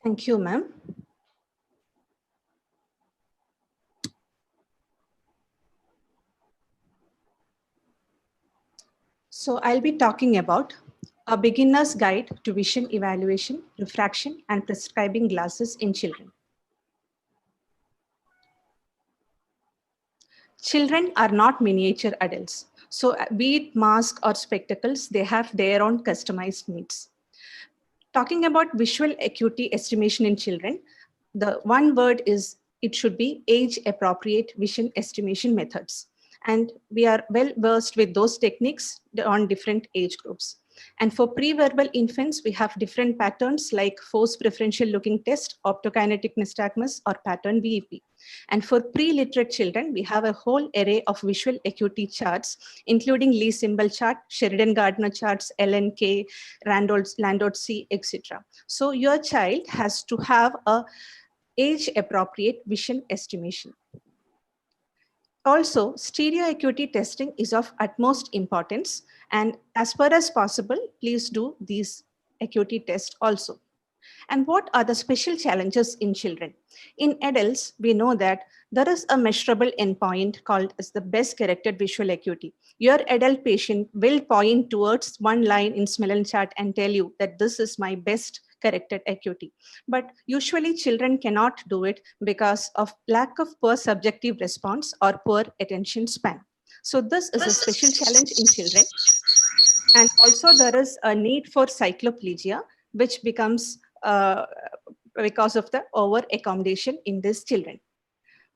Thank you, ma'am. So I'll be talking about a beginner's guide to vision evaluation, refraction, and prescribing glasses in children. Children are not miniature adults. So be it mask or spectacles, they have their own customized needs. Talking about visual acuity estimation in children, the one word is it should be age appropriate vision estimation methods. And we are well versed with those techniques on different age groups. And for pre-verbal infants, we have different patterns like force preferential looking test, optokinetic nystagmus, or pattern VEP. And for pre-literate children, we have a whole array of visual acuity charts, including Lee symbol chart, Sheridan-Gardner charts, LNK, Landolt C, etc. So your child has to have a age-appropriate vision estimation. Also, stereo acuity testing is of utmost importance, and as far as possible, please do these acuity tests also. And what are the special challenges in children? In adults, we know that there is a measurable endpoint called as the best corrected visual acuity. Your adult patient will point towards one line in Snellen chart and tell you that this is my best corrected acuity. But usually children cannot do it because of lack of poor subjective response or poor attention span. So this is a special challenge in children. And also there is a need for cycloplegia, which becomes because of the over accommodation in these children.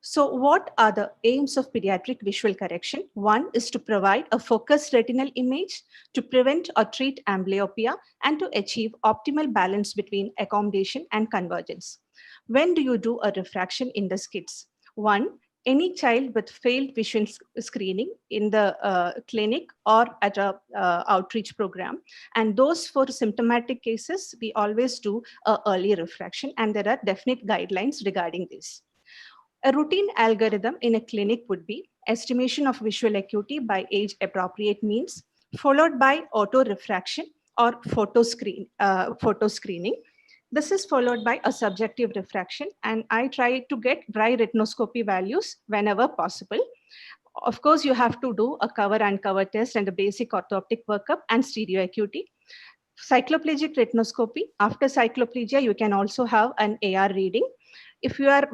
So what are the aims of pediatric visual correction? One is to provide a focused retinal image to prevent or treat amblyopia and to achieve optimal balance between accommodation and convergence. When do you do a refraction in the kids? One, any child with failed vision screening in the clinic or at a outreach program. And those for symptomatic cases, we always do early refraction, and there are definite guidelines regarding this. A routine algorithm in a clinic would be estimation of visual acuity by age appropriate means, followed by auto refraction or photo screening. This is followed by a subjective refraction, and I try to get dry retinoscopy values whenever possible. Of course, you have to do a cover and cover test and a basic orthooptic workup and stereo acuity. Cycloplegic retinoscopy. After cycloplegia, you can also have an AR reading. If you are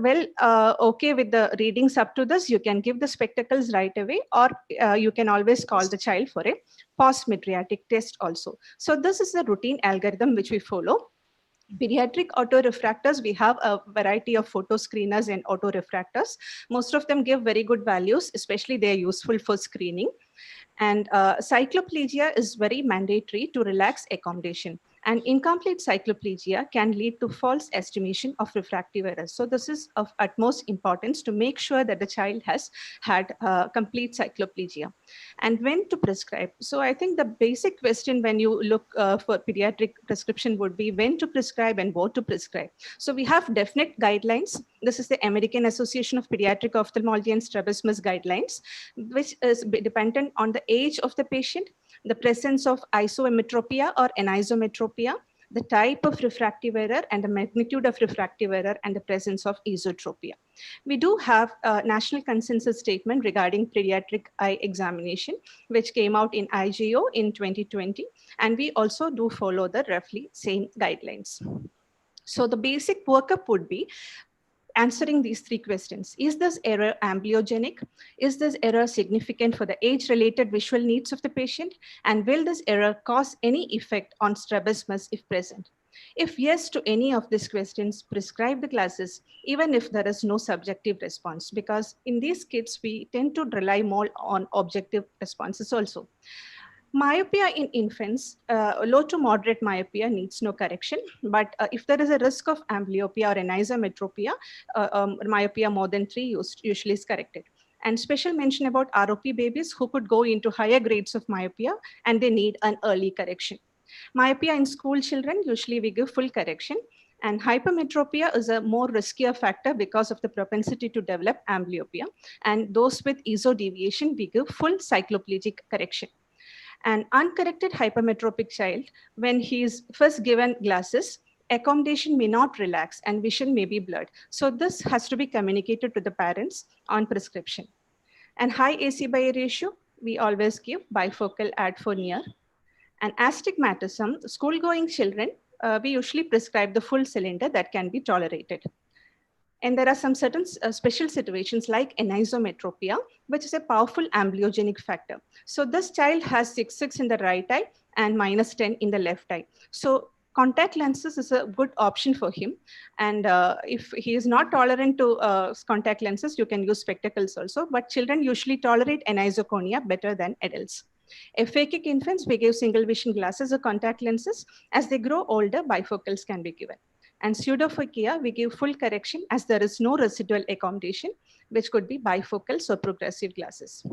okay with the readings up to this, you can give the spectacles right away, or you can always call the child for a post-mydriatic test also. So this is the routine algorithm which we follow. Pediatric autorefractors, we have a variety of photo screeners and autorefractors. Most of them give very good values, especially they are useful for screening. And cycloplegia is very mandatory to relax accommodation. And incomplete cycloplegia can lead to false estimation of refractive errors. So this is of utmost importance to make sure that the child has had complete cycloplegia. And when to prescribe? So I think the basic question when you look for pediatric prescription would be when to prescribe and what to prescribe. So we have definite guidelines. This is the American Association of Pediatric Ophthalmology and Strabismus guidelines, which is dependent on the age of the patient, the presence of isometropia or anisometropia, the type of refractive error and the magnitude of refractive error, and the presence of esotropia. We do have a national consensus statement regarding pediatric eye examination, which came out in IGO in 2020, and we also do follow the roughly same guidelines. So the basic workup would be answering these three questions. Is this error amblyogenic? Is this error significant for the age-related visual needs of the patient? And will this error cause any effect on strabismus if present? If yes to any of these questions, prescribe the glasses, even if there is no subjective response, because in these kids, we tend to rely more on objective responses also. Myopia in infants, low to moderate myopia needs no correction, but if there is a risk of amblyopia or anisometropia, myopia more than 3 usually is corrected. And special mention about ROP babies who could go into higher grades of myopia and they need an early correction. Myopia in school children, usually we give full correction. And hypermetropia is a more riskier factor because of the propensity to develop amblyopia. And those with ESO deviation, we give full cycloplegic correction. An uncorrected hypermetropic child, when he is first given glasses, accommodation may not relax and vision may be blurred. So this has to be communicated to the parents on prescription. And high AC-BI ratio, we always give bifocal add for near. And astigmatism, school-going children, we usually prescribe the full cylinder that can be tolerated. And there are some certain special situations like anisometropia, which is a powerful amblyogenic factor. So this child has 6 in the right eye and -10 in the left eye. So contact lenses is a good option for him. And if he is not tolerant to contact lenses, you can use spectacles also. But children usually tolerate anisoconia better than adults. Aphakic infants, we give single vision glasses or contact lenses. As they grow older, bifocals can be given. And pseudophakia, we give full correction as there is no residual accommodation, which could be bifocals or progressive glasses.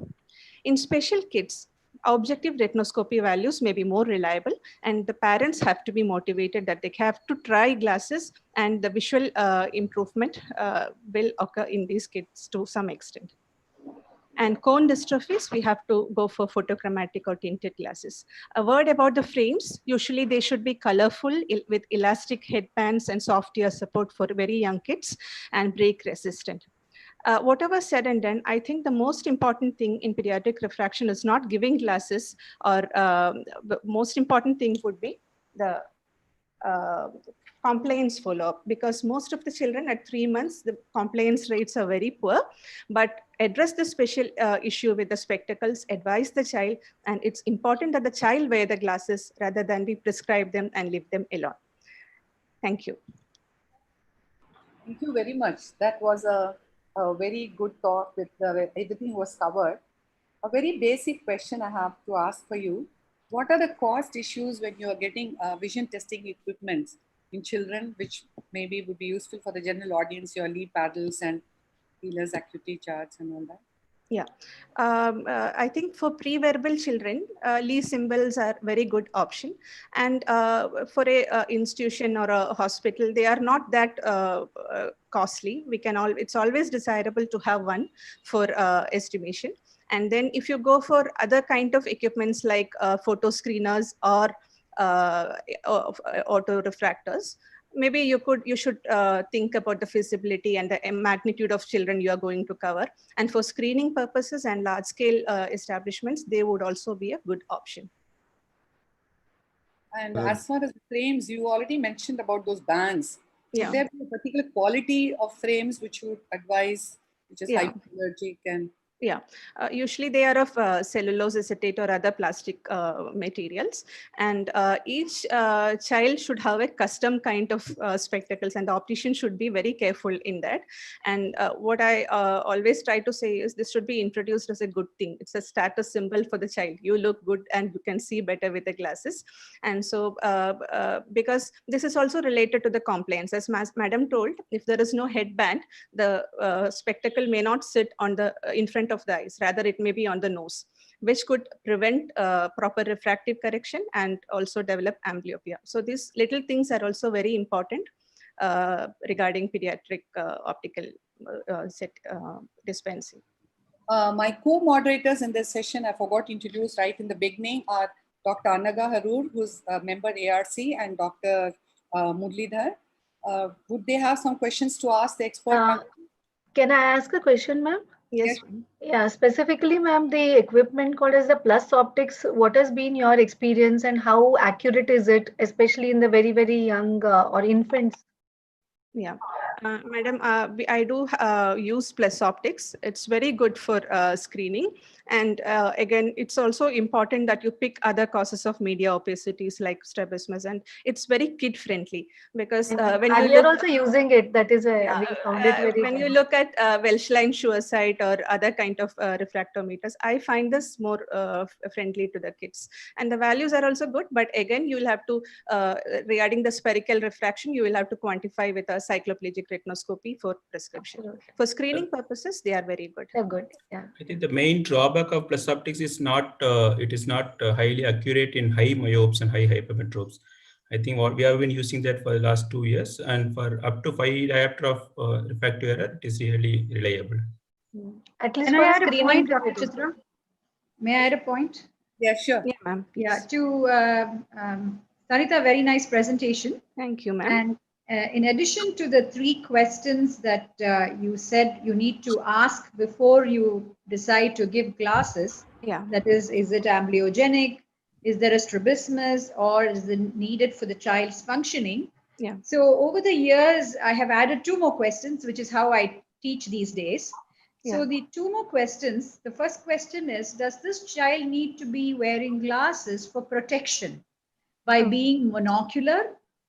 In special kids, objective retinoscopy values may be more reliable, and the parents have to be motivated that they have to try glasses, and the visual improvement will occur in these kids to some extent. And cone dystrophies, we have to go for photochromatic or tinted glasses. A word about the frames. Usually they should be colorful with elastic headbands and soft ear support for very young kids and break resistant. Whatever said and done, I think the most important thing in pediatric refraction is not giving glasses, or the most important thing would be the compliance follow-up, because most of the children at 3 months, the compliance rates are very poor. But address the special issue with the spectacles, advise the child, and it's important that the child wear the glasses rather than we prescribe them and leave them alone. Thank you. Thank you very much. That was a very good talk with everything was covered. A very basic question I have to ask for you. What are the cost issues when you are getting vision testing equipments in children, which maybe would be useful for the general audience, your Lee paddles and Wheeler's acuity charts and all that? Yeah, I think for pre-verbal children, Lee symbols are very good option. And for a institution or a hospital, they are not that costly. It's always desirable to have one for estimation. And then if you go for other kind of equipments like photo screeners or auto refractors, maybe you should think about the feasibility and the magnitude of children you are going to cover. And for screening purposes and large scale establishments, they would also be a good option. And as far as the frames, you already mentioned about those bands. Yeah. Would there be a particular quality of frames which you would advise, which is hypoallergic and? Yeah, usually they are of cellulose acetate or other plastic materials. And each child should have a custom kind of spectacles, and the optician should be very careful in that. And what I always try to say is this should be introduced as a good thing. It's a status symbol for the child. You look good and you can see better with the glasses. And so because this is also related to the compliance, as Madam told, if there is no headband, the spectacle may not sit on the in front of the eyes, rather it may be on the nose, which could prevent proper refractive correction and also develop amblyopia. So these little things are also very important regarding pediatric optical dispensing. My co-moderators in this session, I forgot to introduce right in the beginning, are Dr. Anaga Harur, who's a member ARC, and Dr. Murlidhar. Would they have some questions to ask the expert? Can I ask a question, ma'am? Yes. Yeah, specifically, ma'am, the equipment called as the Plus Optics, what has been your experience and how accurate is it, especially in the very, very young or infants? Yeah, Madam, I do use Plus Optics. It's very good for screening. And again, it's also important that you pick other causes of media opacities like strabismus, and it's very kid friendly because when we are also using it. That is we found it very. When you look at Welschlein Shuasight or other kind of refractometers, I find this more friendly to the kids, and the values are also good. But again, you will have to regarding the spherical refraction, you will have to quantify with a cycloplegic retinoscopy for prescription. Absolutely. For screening purposes, they are very good. They're good. Yeah. I think the main drawback of Plus Optics is not it is not highly accurate in high myopes and high hypermetropes. I think what we have been using that for the last 2 years, and for up to 5 diopter of refractive error, it is really reliable. At least Can for I add a screening, point, Dr. Chitra? May I add a point? Yeah, sure. Yeah, ma'am. Yeah, to Sanita, very nice presentation. Thank you, ma'am. And in addition to the 3 questions that you said you need to ask before you decide to give glasses, Yeah. that is it amblyogenic? Is there a strabismus, or is it needed for the child's functioning? Yeah. So over the years, I have added 2 more questions, which is how I teach these days. So Yeah. the 2 more questions, the first question is, does this child need to be wearing glasses for protection by Oh. being monocular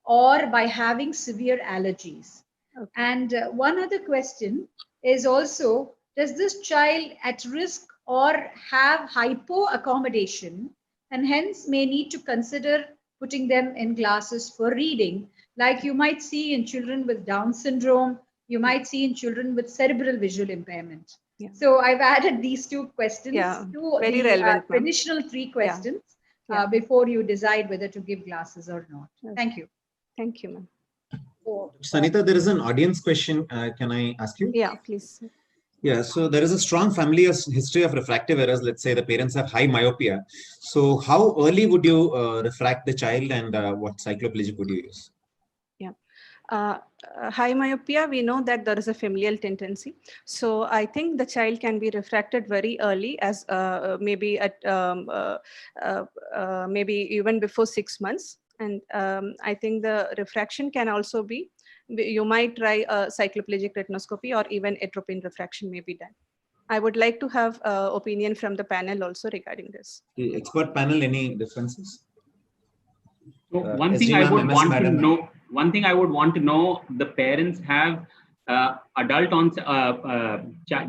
or by having severe allergies? Okay. And one other question is also, does this child at risk or have hypo accommodation and hence may need to consider putting them in glasses for reading, like you might see in children with Down syndrome, you might see in children with cerebral visual impairment. Yeah. So I've added these 2 questions to very the relevant, ma'am. traditional 3 questions Yeah. before you decide whether to give glasses or not. Yes. Thank you. Thank you, ma'am. So, Sanita, there is an audience question. Can I ask you? Yeah, please. Yeah, so there is a strong family history of refractive errors. Let's say the parents have high myopia. So how early would you refract the child, and what cycloplegic would you use? High myopia, we know that there is a familial tendency. So I think the child can be refracted very early, as maybe at maybe even before 6 months. And I think the refraction can also be, you might try a cycloplegic retinoscopy, or even atropine refraction may be done. I would like to have opinion from the panel also regarding this. The expert panel, any differences? So one thing SG I ma'am, would MS want to madam. know, the parents have adult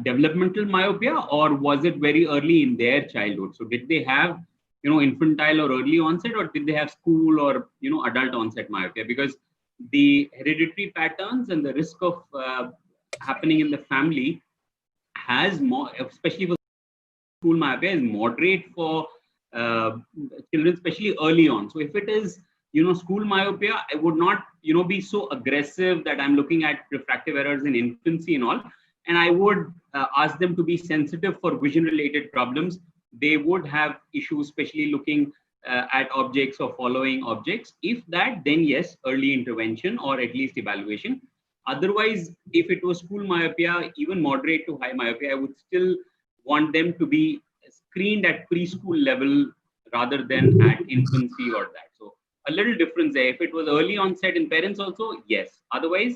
developmental myopia, or was it very early in their childhood? So did they have, infantile or early onset, or did they have school or, adult onset myopia? Because the hereditary patterns and the risk of happening in the family has more, especially for school myopia, is moderate for children, especially early on. So if it is, school myopia, I would not, be so aggressive that I'm looking at refractive errors in infancy and all. And I would ask them to be sensitive for vision related problems. They would have issues, especially looking at objects or following objects. If that, then yes, early intervention or at least evaluation. Otherwise, if it was school myopia, even moderate to high myopia, I would still want them to be screened at preschool level rather than at infancy or that. So a little difference there. If it was early onset in parents also, yes. Otherwise,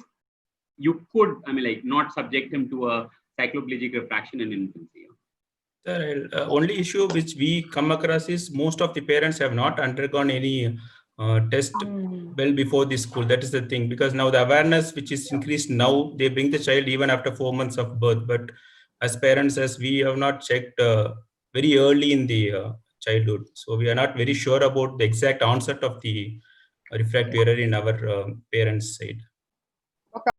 you could, not subject him to a cycloplegic refraction in infancy. Sir, only issue which we come across is most of the parents have not undergone any test well before the school. That is the thing, because now the awareness which is increased now, they bring the child even after 4 months of birth. But as parents, as we have not checked very early in the childhood, so we are not very sure about the exact onset of the refractive error in our parents' side.